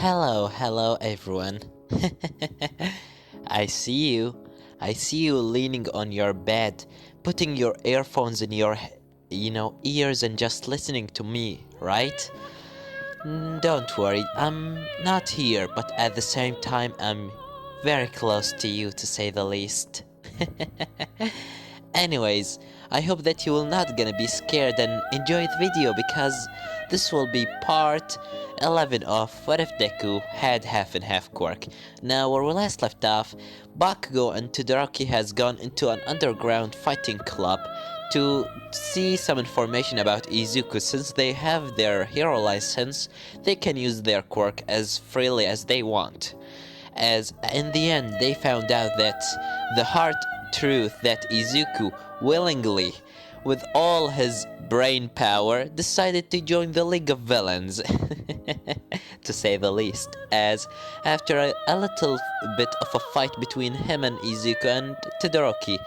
Hello everyone. I see you. I see you leaning on your bed, putting your earphones in your, ears and just listening to me, right? Don't worry, I'm not here, but at the same time, I'm very close to you to say the least. Anyways, I hope that you will not gonna be scared and enjoy the video because this will be part 11 of What If Deku Had Half and Half Quirk. Now, where we last left off, Bakugo and Todoroki has gone into an underground fighting club to see some information about Izuku. Since they have their hero license, they can use their quirk as freely as they want. As in the end, they found out that the hard truth that Izuku willingly, with all his brain power, decided to join the League of Villains, to say the least, as after a little bit of a fight between him and Izuku and Todoroki,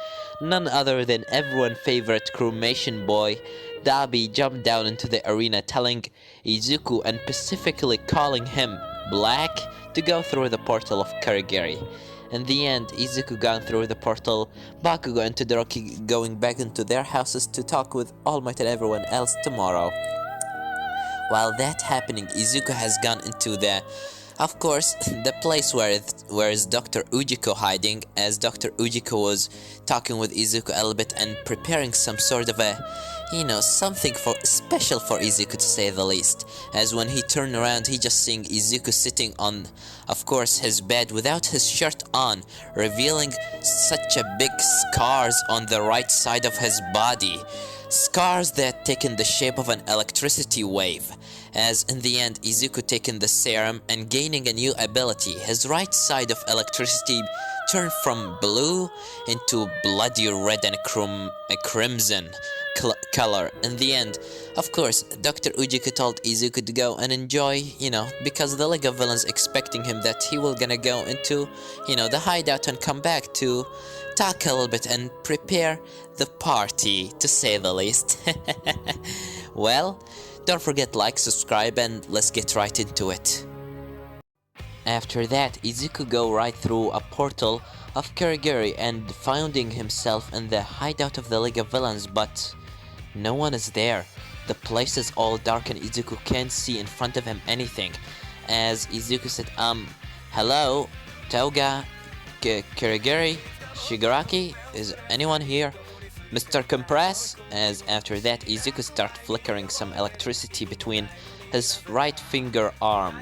none other than everyone's favorite cremation boy, Dabi, jumped down into the arena telling Izuku and specifically calling him Black to go through the portal of Karigiri. In the end, Izuku gone through the portal, Bakugo and Todoroki going back into their houses to talk with All Might and everyone else tomorrow. While that happening, Izuku has gone into of course, the place where is Dr. Ujiko hiding, as Dr. Ujiko was talking with Izuku a little bit and preparing some sort of something special for Izuku, to say the least. As when he turned around, he just seeing Izuku sitting on, of course, his bed without his shirt on, revealing such a big scars on the right side of his body. Scars that taken the shape of an electricity wave. As in the end, Izuku taking the serum and gaining a new ability. His right side of electricity turned from blue into bloody red and crimson color. In the end, of course, Dr. Ujiko told Izuku to go and enjoy, because the League of Villains expecting him that he will gonna go into, the hideout and come back to talk a little bit and prepare the party, to say the least. Well, don't forget like, subscribe, and let's get right into it. After that, Izuku go right through a portal of Karigiri and finding himself in the hideout of the League of Villains, but no one is there. The place is all dark and Izuku can't see in front of him anything. As Izuku said, hello, Toga, Karigiri, Shigaraki, is anyone here? Mr. Compress? As after that, Izuku start flickering some electricity between his right finger arm,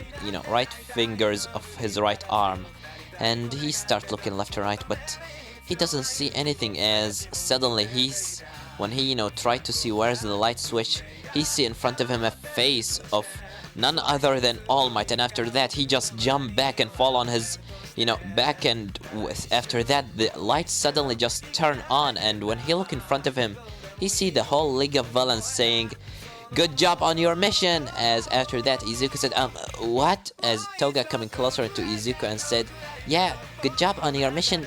right fingers of his right arm. And he start looking left and right, but he doesn't see anything, as suddenly when he, tried to see where's the light switch, he see in front of him a face of none other than All Might, and after that he just jumped back and fall on his, back, and after that the light suddenly just turn on, and when he look in front of him, he see the whole League of Villains saying, "Good job on your mission." As after that Izuku said, what? As Toga coming closer to Izuku and said, "Yeah, good job on your mission,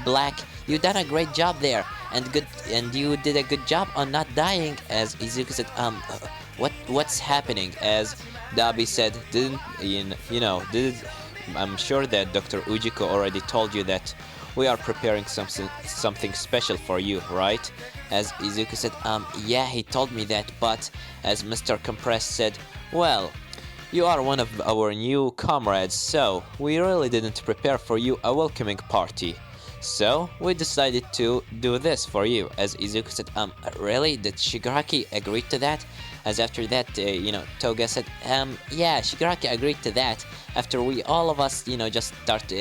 Black. You done a great job there, and you did a good job on not dying." As Izuku said, what's happening? As Dabi said, I'm sure that Dr. Ujiko already told you that we are preparing something special for you, right? As Izuku said, yeah, he told me that, but as Mr. Compress said, well, you are one of our new comrades, so we really didn't prepare for you a welcoming party. So we decided to do this for you. As Izuku said, really? Did Shigaraki agree to that? As after that, Toga said, yeah, Shigaraki agreed to that. After all of us, just start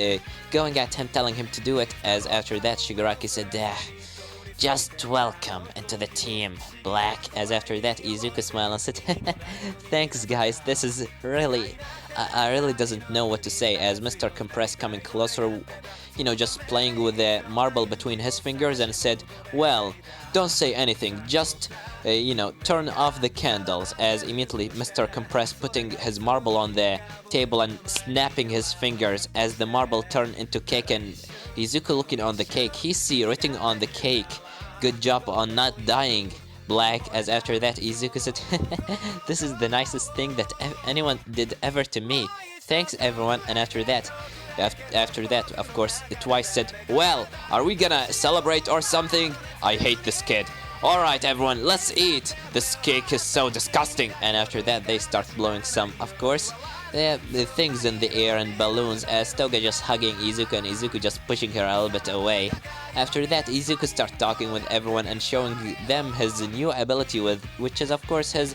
going at him, telling him to do it. As after that, Shigaraki said, just welcome into the team, Black. As after that, Izuku smiled and said, thanks guys, this is really, I really doesn't know what to say. As Mr. Compress coming closer, just playing with the marble between his fingers and said, well, don't say anything, just, turn off the candles. As immediately Mr. Compress putting his marble on the table and snapping his fingers as the marble turned into cake, and Izuku looking on the cake, he see written on the cake, "Good job on not dying, Black." As after that Izuku said, this is the nicest thing that anyone did ever to me. thanks everyone. And after that, of course, Twice said, well, are we gonna celebrate or something? I hate this kid. Alright everyone, let's eat. This cake is so disgusting. And after that, they start blowing some, of course, the things in the air and balloons, as Toga just hugging Izuku and Izuku just pushing her a little bit away. After that, Izuku starts talking with everyone and showing them his new ability, which is of course his,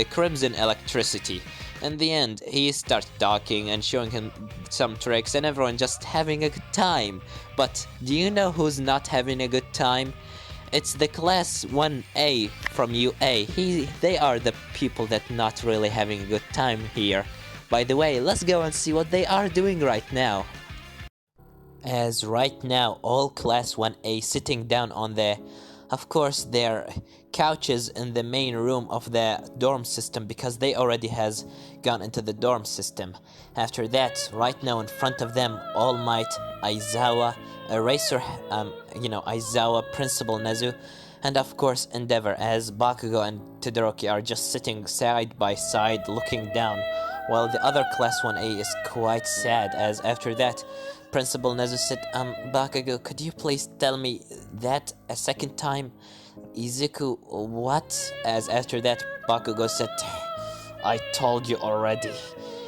crimson electricity. In the end, he starts talking and showing him some tricks, and everyone just having a good time. But do you know who's not having a good time? It's the class 1A from UA. They are the people that not really having a good time here. By the way, let's go and see what they are doing right now. As right now, all class 1A sitting down on of course, their couches in the main room of the dorm system, because they already has gone into the dorm system. After that, right now in front of them, All Might, Aizawa, Eraser, Aizawa, Principal Nezu, and of course Endeavor, as Bakugo and Todoroki are just sitting side by side looking down, while the other class 1A is quite sad, as after that, Principal Nezu said, Bakugo, could you please tell me that a second time? Izuku, what? As after that, Bakugo said, I told you already.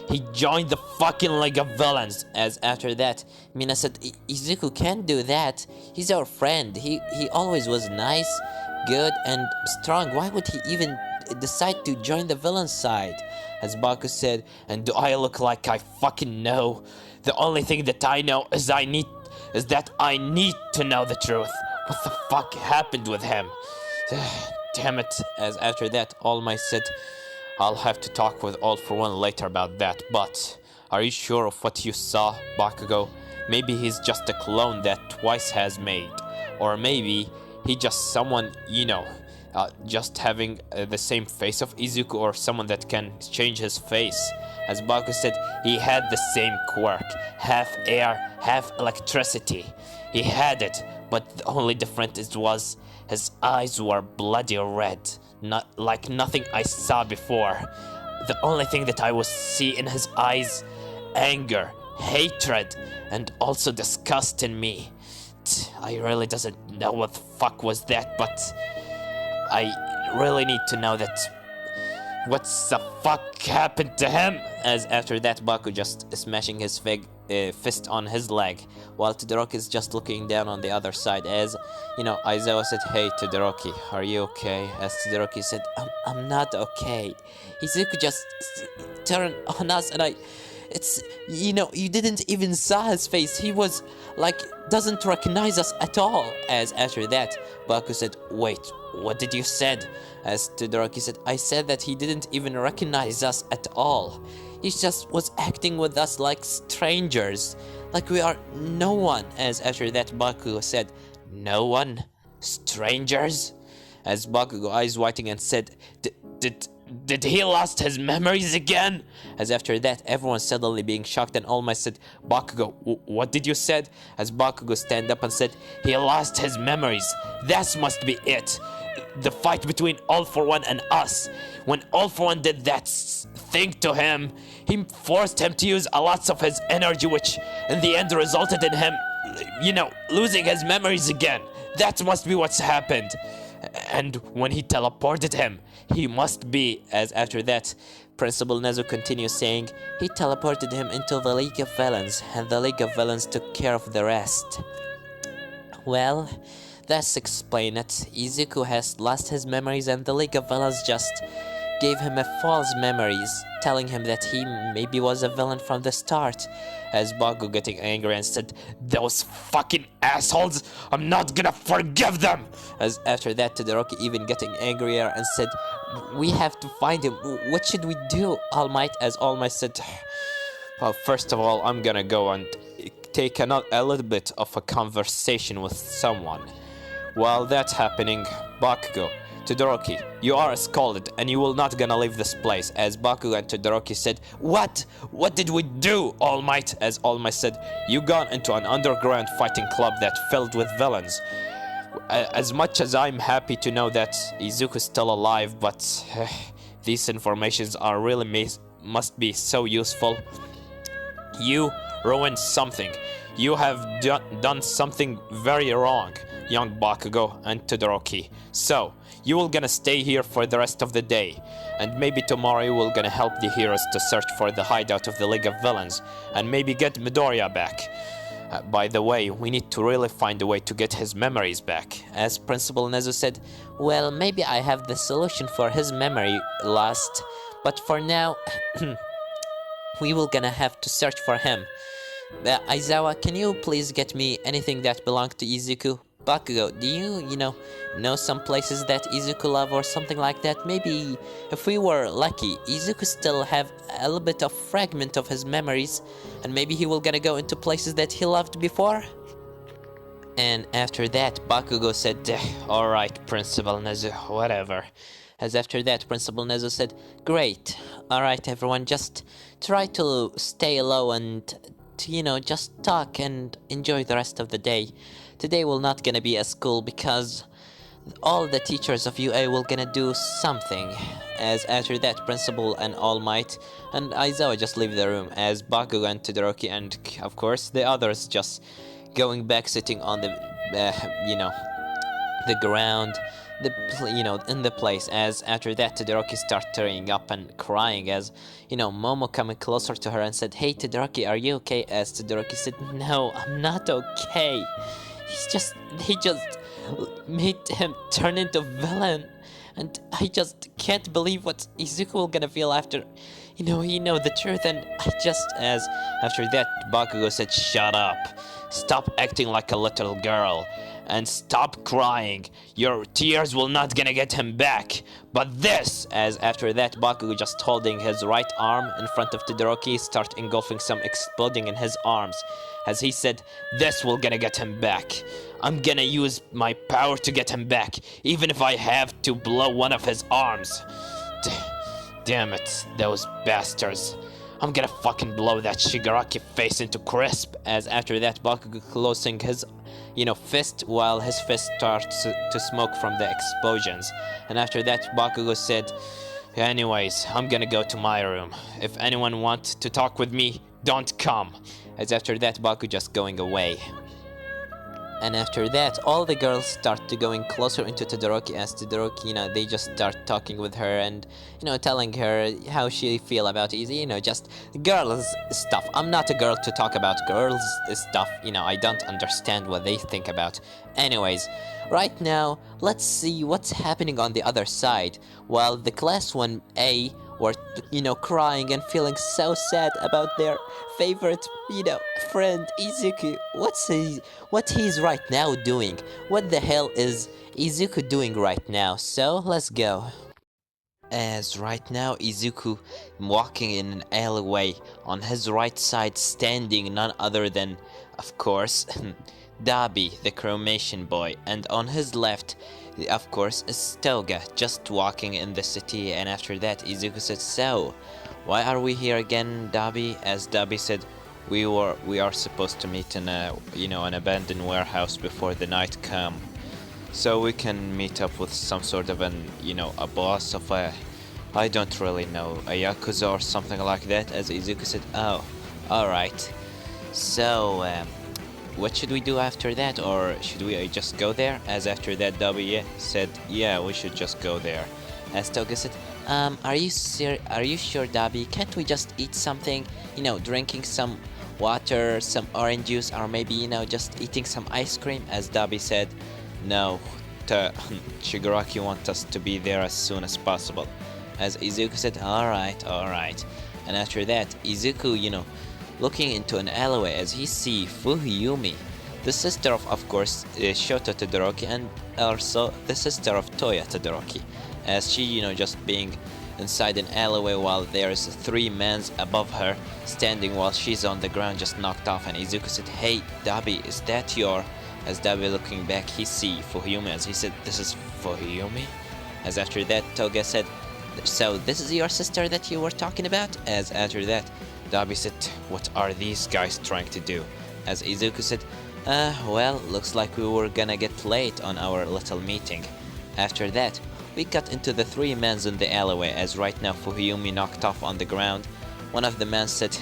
He joined the fucking League of Villains. As after that, Mina said, Izuku can't do that. He's our friend. He always was nice, good, and strong. Why would he even decide to join the villain side? As Baku said, and do I look like I fucking know? The only thing that I know is that I need to know the truth. What the fuck happened with him? Damn it. As after that, All Might said, I'll have to talk with All For One later about that, but are you sure of what you saw, Bakugo? Maybe he's just a clone that Twice has made. Or maybe he just someone, just having the same face of Izuku, or someone that can change his face. As Baku said, he had the same quirk, half air, half electricity. He had it, but the only difference was his eyes were bloody red, not like nothing I saw before. The only thing that I would see in his eyes, anger, hatred, and also disgust in me. I really doesn't know what the fuck was that, but I really need to know that. What the fuck happened to him? As after that, Baku just smashing his fist on his leg, while Todoroki is just looking down on the other side. As Aizawa said, hey Todoroki, are you okay? As Todoroki said, I'm not okay. Izuku just turned on us, and you didn't even saw his face. He was like, doesn't recognize us at all. As after that, Baku said, wait, what did you said? As Todoroki said, I said that he didn't even recognize us at all. He just was acting with us like strangers, like we are no one. As after that, Baku said, no one? Strangers? As Bakugo eyes whiting and said, did he lost his memories again? As after that, everyone suddenly being shocked, and All Might said, Bakugo, what did you said? As Bakugo stand up and said, he lost his memories. That must be it. The fight between All For One and us. When All For One did that thing to him, he forced him to use a lot of his energy, which in the end resulted in him, losing his memories again. That must be what's happened. And when he teleported him, he must be, as after that, Principal Nezu continues saying, he teleported him into the League of Villains, and the League of Villains took care of the rest. Well, that's explain it. Izuku has lost his memories, and the League of Villains just gave him a false memories, telling him that he maybe was a villain from the start. As Baku getting angry and said, those fucking assholes, I'm not gonna forgive them. As after that, Todoroki even getting angrier and said, we have to find him. What should we do, All Might? As All Might said, well, first of all, I'm gonna go and take a little bit of a conversation with someone. While that's happening, Bakugo, Todoroki, you are scalded and you will not gonna leave this place. As Bakugo and Todoroki said, what? What did we do, All Might? As All Might said, you gone into an underground fighting club that filled with villains. As much as I'm happy to know that Izuku's still alive, but these informations are really must be so useful. You ruined something. You have done something very wrong, young Bakugo and Todoroki. So, you will gonna stay here for the rest of the day. And maybe tomorrow you will gonna help the heroes to search for the hideout of the League of Villains. And maybe get Midoriya back. By the way, we need to really find a way to get his memories back. As Principal Nezu said, well, maybe I have the solution for his memory lost. But for now, we will gonna have to search for him. Aizawa, can you please get me anything that belonged to Izuku? Bakugo, do you know some places that Izuku love or something like that? Maybe if we were lucky, Izuku still have a little bit of fragment of his memories, and maybe he will gonna go into places that he loved before? And after that, Bakugo said, alright, Principal Nezu, whatever. As after that, Principal Nezu said, great, alright everyone, just try to stay low and, just talk and enjoy the rest of the day. Today will not gonna be a school because all the teachers of UA will gonna do something. As after that, Principal and All Might and Aizawa just leave the room, as Bakugo and Todoroki and, of course, the others just going back, sitting on the, the ground, in the place. As after that, Todoroki start tearing up and crying, as, Momo coming closer to her and said, hey Todoroki, are you okay? As Todoroki said, no, I'm not okay. He just made him turn into villain, and I just can't believe what Izuku will gonna feel after, he know the truth. And as after that, Bakugo said, shut up, stop acting like a little girl, and stop crying. Your tears will not gonna get him back, but this. As after that, Bakugo just holding his right arm in front of Todoroki, start engulfing some exploding in his arms, as he said, this will gonna get him back. I'm gonna use my power to get him back, even if I have to blow one of his arms. Damn it, those bastards. I'm gonna fucking blow that Shigaraki face into crisp. As after that, Bakugo closing his, fist, while his fist starts to smoke from the explosions. And after that, Bakugo said, anyways, I'm gonna go to my room. If anyone wants to talk with me, don't come. As after that, Bakugo just going away. And after that, all the girls start to going closer into Todoroki, as Todoroki, they just start talking with her and, telling her how she feel about it, just girls stuff. I'm not a girl to talk about girls stuff, I don't understand what they think about. Anyways, right now, let's see what's happening on the other side. While the class 1A were, crying and feeling so sad about their favorite, friend Izuku. What he's right now doing? What the hell is Izuku doing right now? So, let's go. As right now, Izuku walking in an alleyway, on his right side standing none other than, of course, Dabi, the cremation boy, and on his left, of course, is Toga, just walking in the city. And after that, Izuku said, so, why are we here again, Dabi? As Dabi said, we are supposed to meet in an abandoned warehouse before the night come, so we can meet up with some sort of a boss of I don't really know, a Yakuza or something like that. As Izuku said, oh, alright. So, what should we do after that, or should we just go there? As after that, Dabi said, yeah, we should just go there. As Toga said, are you sure, Dabi? Can't we just eat something? Drinking some water, some orange juice, or maybe, just eating some ice cream? As Dabi said, no, Shigaraki wants us to be there as soon as possible. As Izuku said, alright. And after that, Izuku, looking into an alleyway, as he see Fuyumi, the sister of course, Shoto Todoroki, and also the sister of Toya Todoroki, as she, just being inside an alleyway while there's 3 men above her standing while she's on the ground just knocked off. And Izuku said, hey Dabi, is that your... As Dabi looking back, he see Fuyumi, as he said, this is Fuyumi? As after that, Toga said, so this is your sister that you were talking about? As after that, Dabi said, what are these guys trying to do? As Izuku said, well, looks like we were gonna get late on our little meeting. After that, we cut into the three men in the alleyway, as right now Fuyumi knocked off on the ground. One of the men said,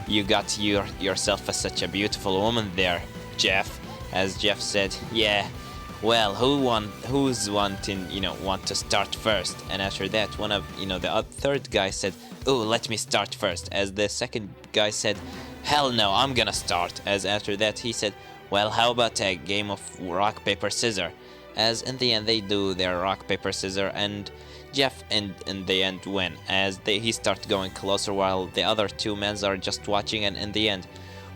"You got yourself such a beautiful woman there, Jeff." As Jeff said, "Yeah, well, who's want to start first?" And after that, one of the third guy said, "Oh, let me start first." As the second guy said, "Hell no, I'm gonna start." As after that he said, "Well, how about a game of rock paper scissors?" As in the end they do their rock paper scissors, and Jeff in the end win, as he start going closer while the other two men are just watching. And in the end,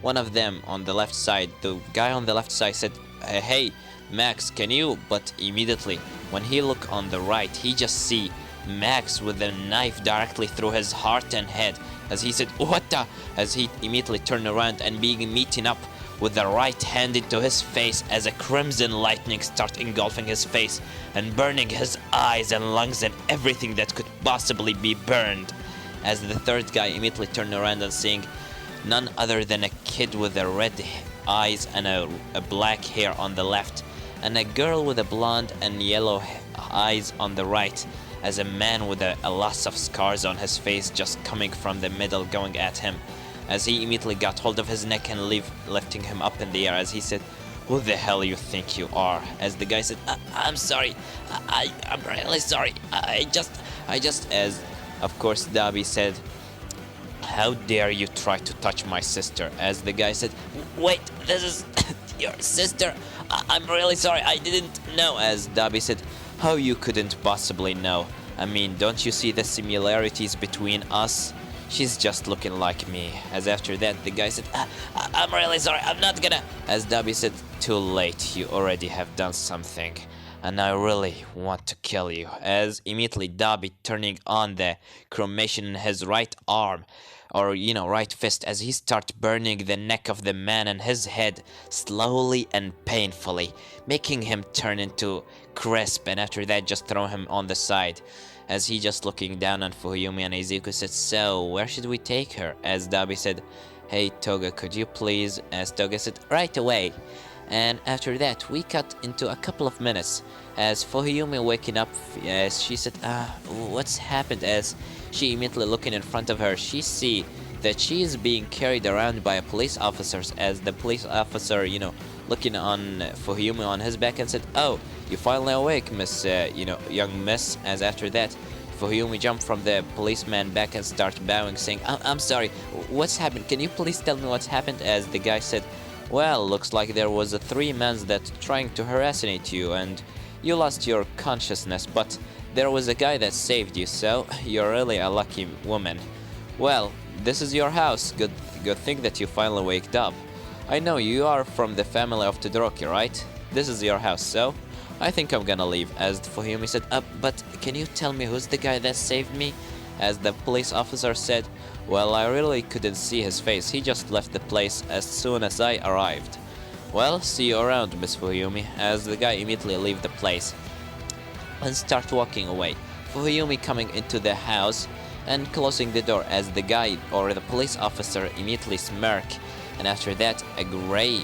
one of them on the left side, the guy on the left side said, "Hey Max, can you?" But immediately when he look on the right, he just see Max with a knife directly through his heart and head. As he said, "What the?" As he immediately turned around and being meeting up with the right hand into his face, as a crimson lightning start engulfing his face and burning his eyes and lungs and everything that could possibly be burned. As the third guy immediately turned around and seeing none other than a kid with a red eyes and a black hair on the left, and a girl with a blonde and yellow eyes on the right, as a man with a lots of scars on his face just coming from the middle going at him. As he immediately got hold of his neck and lifting him up in the air, as he said, "Who the hell you think you are?" As the guy said, "I'm sorry, I'm really sorry, I just," as of course Dabi said, "How dare you try to touch my sister?" As the guy said, "Wait, this is your sister, I'm really sorry, I didn't know." As Dabi said, "How you couldn't possibly know? I mean, don't you see the similarities between us? She's just looking like me." As after that, the guy said, I'm really sorry, I'm not gonna." As Dabi said, "Too late, you already have done something, and I really want to kill you." As immediately Dabi turning on the cremation in his right arm, or right fist, as he starts burning the neck of the man and his head slowly and painfully, making him turn into crisp, and after that just throw him on the side. As he just looking down on Fuyumi, and Izuku said, "So, where should we take her?" As Dabi said, "Hey Toga, could you please?" As Toga said, "Right away." And after that, we cut into a couple of minutes, as Fuyumi waking up, as she said, "What's happened?" As she immediately looking in front of her, she see that she is being carried around by a police officers, as the police officer, looking on Fuyumi on his back and said, "Oh, you finally awake, miss, young miss." As after that, Fuyumi jumped from the policeman back and started bowing, saying, I'm sorry, what's happened? Can you please tell me what's happened?" As the guy said, "Well, looks like there was a three men that trying to harassate you, and you lost your consciousness, but there was a guy that saved you, so you're really a lucky woman. Well, this is your house. Good thing that you finally waked up. I know you are from the family of Todoroki, right? This is your house, so I think I'm gonna leave." As Fuyumi said, "But can you tell me who's the guy that saved me?" As the police officer said, "Well, I really couldn't see his face. He just left the place as soon as I arrived." "Well, see you around, Miss Fuyumi." As the guy immediately leave the place and start walking away, Fuyumi coming into the house and closing the door, as the guy or the police officer immediately smirk, and after that a gray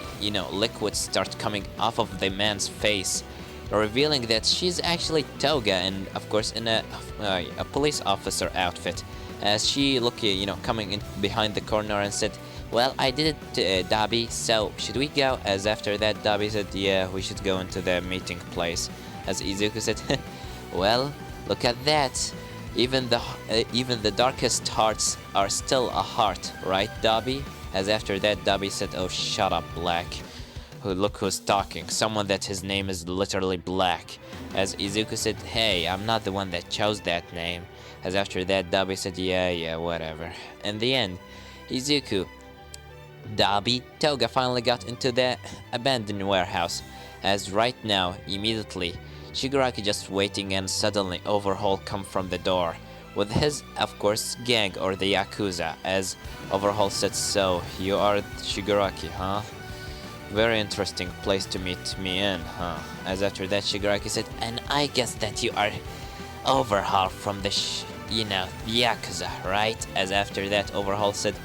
liquid start coming off of the man's face, revealing that she's actually Toga, and of course in a police officer outfit. As she looked coming in behind the corner and said, "Well, I did it, Dabi, so should we go?" As after that Dabi said, "Yeah, we should go into the meeting place." As Izuku said, "Well, look at that. Even the darkest hearts are still a heart, right, Dabi?" As after that Dabi said, "Oh, shut up, Black. Look who's talking. Someone that his name is literally Black." As Izuku said, "Hey, I'm not the one that chose that name." As after that Dabi said, yeah, whatever." In the end, Izuku, Dabi, Toga finally got into the abandoned warehouse. As right now, immediately, Shigaraki just waiting, and suddenly Overhaul come from the door with his, of course, gang or the Yakuza. As Overhaul said, "So, you are Shigaraki, huh? Very interesting place to meet me in, huh?" As after that Shigaraki said, "And I guess that you are Overhaul from the Yakuza, right?" As after that Overhaul said,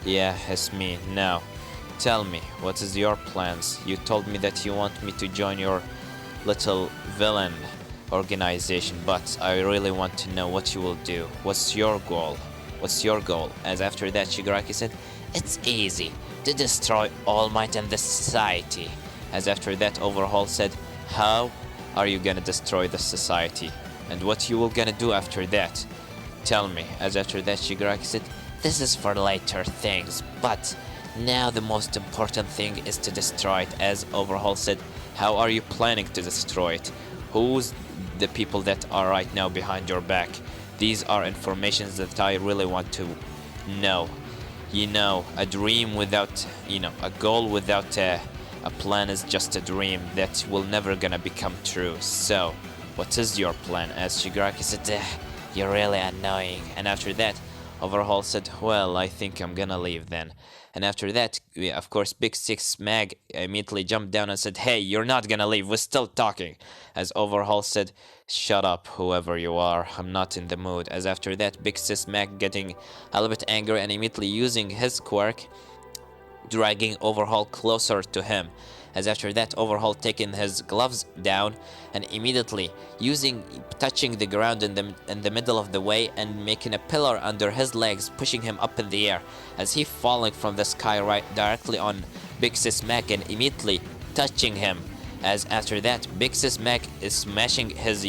"Yeah, it's me. Now, tell me, what is your plans? You told me that you want me to join your little villain organization, but I really want to know what you will do. What's your goal? What's your goal? As after that, Shigaraki said, it's easy to destroy All Might and the society. As after that, Overhaul said, how are you gonna destroy the society? And what you will gonna do after that? Tell me. As after that, Shigaraki said, this is for later things, but now the most important thing is to destroy it. As Overhaul said, how are you planning to destroy it? Who's the people that are right now behind your back? These are informations that I really want to know. You know, a dream without, a goal without a plan is just a dream that will never gonna become true. So, what is your plan? As Shigaraki said, you're really annoying. And after that, Overhaul said, well, I think I'm gonna leave then. And after that, of course, Big Six Mag immediately jumped down and said, hey, you're not gonna leave, we're still talking. As Overhaul said, shut up, whoever you are, I'm not in the mood. As after that, Big Sis Mag getting a little bit angry and immediately using his quirk, dragging Overhaul closer to him. As after that, Overhaul taking his gloves down and immediately touching the ground in the middle of the way and making a pillar under his legs, pushing him up in the air as he falling from the sky right directly on Big Sis Mac and immediately touching him. As after that, Big Sis Mac is smashing his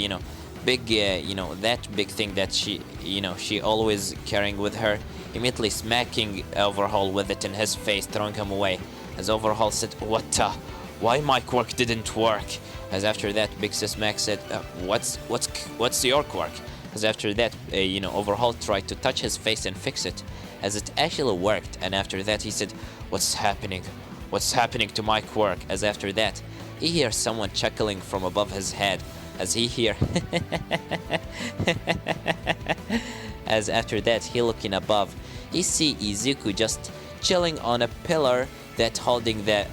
big that big thing that she always carrying with her, immediately smacking Overhaul with it in his face, throwing him away. As Overhaul said, why my quirk didn't work? As after that, Big Sis Mac said, what's your quirk? As after that, Overhaul tried to touch his face and fix it, as it actually worked. And after that, he said, what's happening? What's happening to my quirk? As after that, he hears someone chuckling from above his head, as he hear as after that, he looking above, he see Izuku just chilling on a pillar that holding the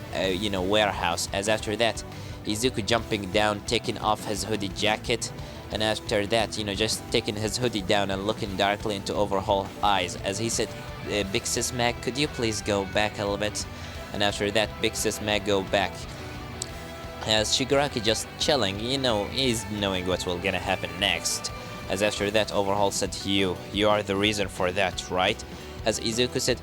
warehouse. As after that, Izuku jumping down, taking off his hoodie jacket, and after that, just taking his hoodie down and looking directly into Overhaul eyes, as he said, Big Sis Mag, could you please go back a little bit? And after that, Big Sis Mag go back, as Shigaraki just chilling, he's knowing what will gonna happen next. As after that, Overhaul said, you are the reason for that, right? As Izuku said,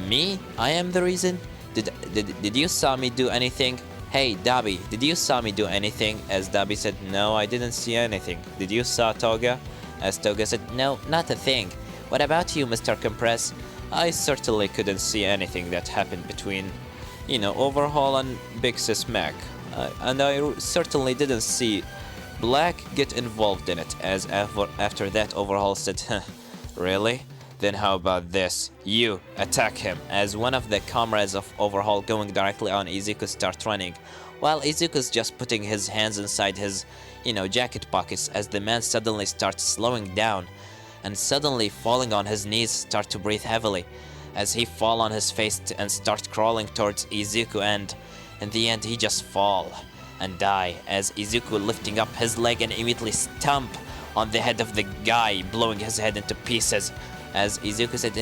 me? I am the reason? Did you saw me do anything? Hey, Dabi, did you saw me do anything? As Dabi said, no, I didn't see anything. Did you saw Toga? As Toga said, no, not a thing. What about you, Mr. Compress? I certainly couldn't see anything that happened between, Overhaul and Big Sis Mac. And I certainly didn't see Black get involved in it. As after that, Overhaul said, really? Then how about this? You attack him. As one of the comrades of Overhaul going directly on Izuku start running, while Izuku's just putting his hands inside his, jacket pockets, as the man suddenly starts slowing down and suddenly falling on his knees, start to breathe heavily as he fall on his face and start crawling towards Izuku, and in the end he just fall and die, as Izuku lifting up his leg and immediately stomp on the head of the guy, blowing his head into pieces. As Izuku said,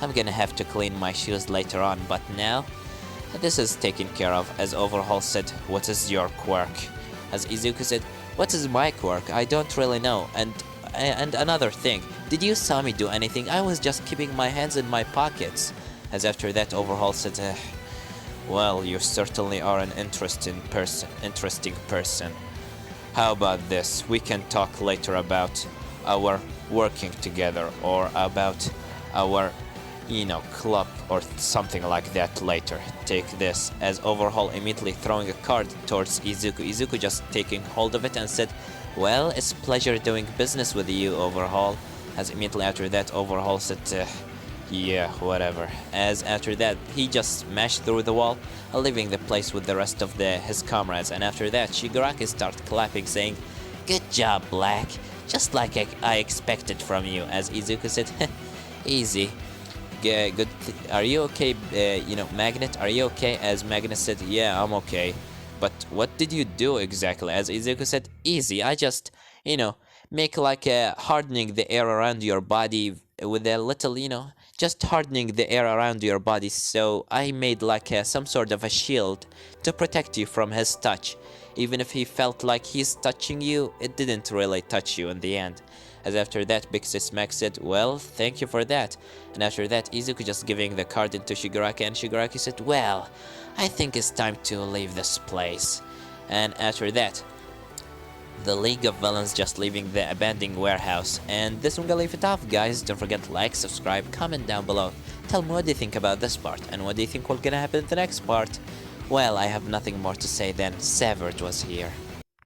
I'm gonna have to clean my shoes later on, but now this is taken care of. As Overhaul said, what is your quirk? As Izuku said, what is my quirk? I don't really know. And another thing, did you saw me do anything? I was just keeping my hands in my pockets. As after that, Overhaul said, well, you certainly are an interesting person. How about this? We can talk later about our working together, or about our club or something like that later. Take this. As Overhaul immediately throwing a card towards Izuku. Izuku just taking hold of it and said, well, it's a pleasure doing business with you, Overhaul. As immediately after that, Overhaul said, yeah, whatever. As after that, he just smashed through the wall, leaving the place with the rest of his comrades. And after that, Shigaraki started clapping, saying, good job, Black. Just like I expected from you. As Izuku said, easy. Good. Are you okay, Magnet? Are you okay? As Magnet said, yeah, I'm okay. But what did you do exactly? As Izuku said, easy. I just, make like hardening the air around your body with a little, just hardening the air around your body, so I made like some sort of a shield to protect you from his touch. Even if he felt like he's touching you, it didn't really touch you in the end. As after that, Big Sis Max said, well, thank you for that. And after that, Izuku just giving the card into Shigaraki, and Shigaraki said, well, I think it's time to leave this place. And after that, the League of Villains just leaving the abandoned warehouse. And this one gonna leave it off, guys. Don't forget to like, subscribe, comment down below. Tell me what do you think about this part, and what do you think will gonna happen in the next part. Well, I have nothing more to say than Severed was here.